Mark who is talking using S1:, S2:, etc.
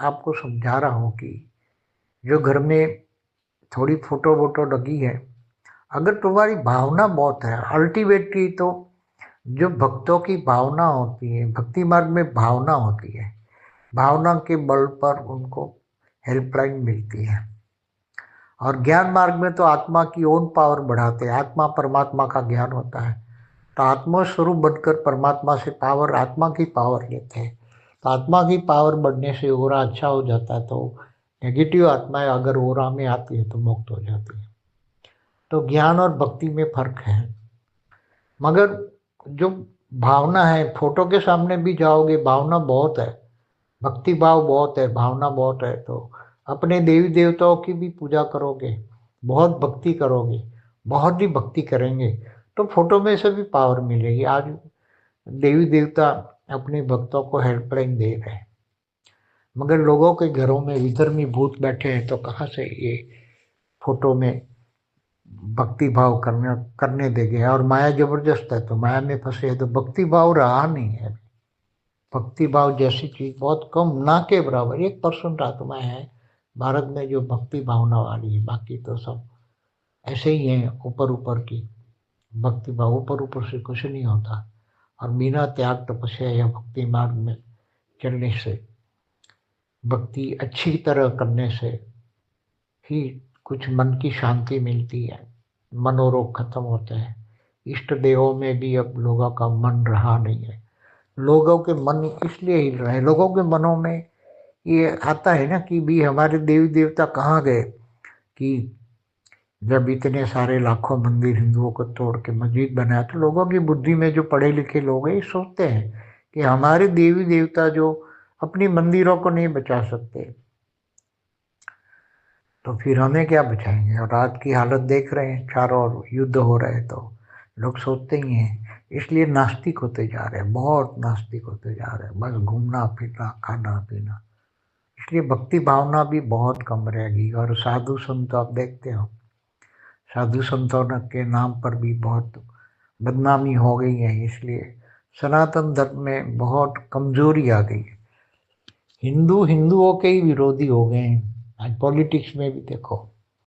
S1: आपको समझा रहा हूँ कि जो घर में थोड़ी फोटो वोटो लगी है, अगर तुम्हारी भावना बहुत है, अल्टीमेटली तो जो भक्तों की भावना होती है, भक्ति मार्ग में भावना होती है, भावना के बल पर उनको हेल्पलाइन मिलती है। और ज्ञान मार्ग में तो आत्मा की ओन पावर बढ़ाते हैं, आत्मा परमात्मा का ज्ञान होता है, तो आत्मा स्वरूप बनकर परमात्मा से पावर, आत्मा की पावर लेते हैं। तो आत्मा की पावर बढ़ने से ओरा अच्छा हो जाता है, तो नेगेटिव आत्माएं अगर ओरा में आती है तो मुक्त हो जाती है। तो ज्ञान और भक्ति में फर्क है। मगर जो भावना है, फोटो के सामने भी जाओगे, भावना बहुत है, भक्ति भाव बहुत है, भावना बहुत है, तो अपने देवी देवताओं की भी पूजा करोगे, बहुत भक्ति करोगे, बहुत ही भक्ति करेंगे, तो फोटो में से भी पावर मिलेगी। आज देवी देवता अपने भक्तों को हेल्पलाइन दे रहे हैं, मगर लोगों के घरों में विधर्मी भूत बैठे हैं, तो कहाँ से ये फोटो में भक्ति भाव करने करने देंगे। और माया जबरदस्त है, तो माया में फंसे हैं, तो भक्ति भाव रहा नहीं है। भक्ति भाव जैसी चीज बहुत कम, ना के बराबर 1% आत्माएं हैं भारत में जो भक्ति भावना वाली है, बाकी तो सब ऐसे ही हैं ऊपर ऊपर की। भक्ति भाव ऊपर ऊपर से कुछ नहीं होता। और बिना त्याग तपस्या या भक्ति मार्ग में चलने से, भक्ति अच्छी तरह करने से ही कुछ मन की शांति मिलती है, मनोरोग खत्म होते हैं। इष्ट देवों में भी अब लोगों का मन रहा नहीं है। लोगों के मन इसलिए हिल रहे हैं, लोगों के मनों में ये आता है ना कि भी हमारे देवी देवता कहाँ गए, कि जब इतने सारे लाखों मंदिर हिंदुओं को तोड़ के मस्जिद बनाया, तो लोगों की बुद्धि में, जो पढ़े लिखे लोग हैं, ये सोचते हैं कि हमारे देवी देवता जो अपनी मंदिरों को नहीं बचा सकते, तो फिर हमें क्या बचाएंगे। और आज की हालत देख रहे हैं, चारों ओर युद्ध हो रहे हैं, तो लोग सोचते ही हैं। इसलिए नास्तिक होते जा रहे हैं, बहुत नास्तिक होते जा रहे हैं, बस घूमना फिरना खाना पीना। इसलिए भक्ति भावना भी बहुत कम रहेगी। और साधु संत आप देखते हो, साधु संतों के नाम पर भी बहुत बदनामी हो गई है। इसलिए सनातन धर्म में बहुत कमजोरी आ गई है। हिंदू हिंदुओं के ही विरोधी हो गए हैं। आज पॉलिटिक्स में भी देखो,